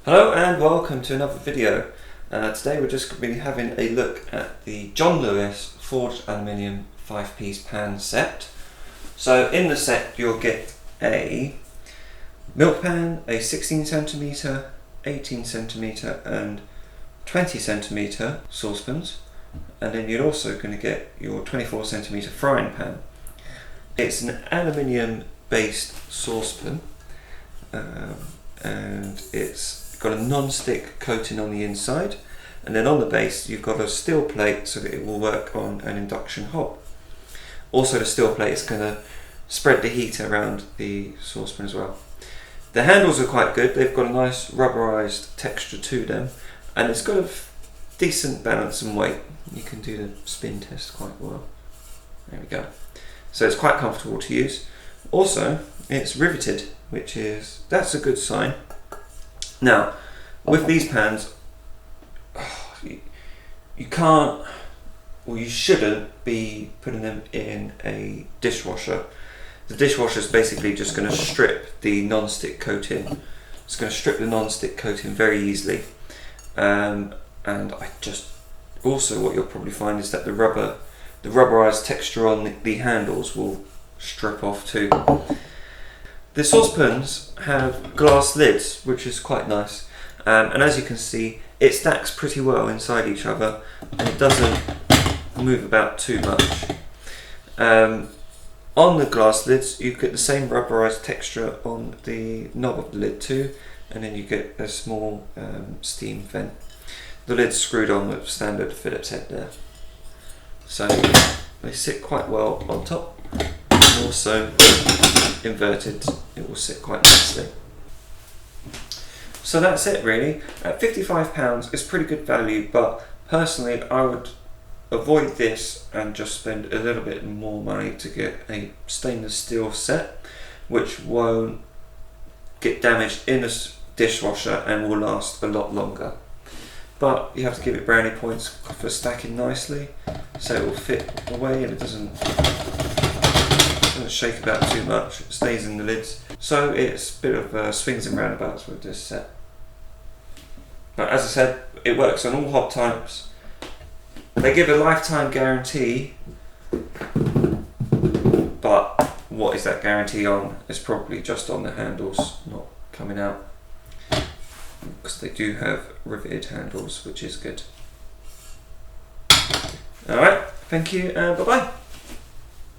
Hello and welcome to another video. Today we're just going to be having a look at the John Lewis forged aluminium 5-piece pan set. So in the set you'll get a milk pan, a 16cm, 18cm and 20cm saucepans, and then you're also going to get your 24cm frying pan. It's an aluminium based saucepan and it's got a non-stick coating on the inside, and then on the base you've got a steel plate so that it will work on an induction hob. Also the steel plate is going to spread the heat around the saucepan as well. The handles are quite good, they've got a nice rubberized texture to them, and it's got a decent balance and weight. You can do the spin test quite well. There we go. So it's quite comfortable to use. Also it's riveted, that's a good sign. Now, with these pans, you can't, or you shouldn't be putting them in a dishwasher. The dishwasher is basically just going to strip the non-stick coating. It's going to strip the non-stick coating very easily. And also what you'll probably find is that the rubberized texture on the handles will strip off too. The saucepans have glass lids, which is quite nice, and as you can see it stacks pretty well inside each other and it doesn't move about too much. On the glass lids you get the same rubberized texture on the knob of the lid too, and then you get a small steam vent. The lid's screwed on with standard Phillips head there, so they sit quite well on top. Also inverted, it will sit quite nicely. So that's it really. At £55 it's pretty good value, but personally I would avoid this and just spend a little bit more money to get a stainless steel set which won't get damaged in a dishwasher and will last a lot longer. But you have to give it brownie points for stacking nicely so it will fit away and it doesn't shake about too much, it stays in the lids. So it's a bit of swings and roundabouts with this set. But as I said, it works on all hob types. They give a lifetime guarantee, but what is that guarantee on? It's probably just on the handles not coming out, because they do have riveted handles, which is good. Alright, thank you and bye bye.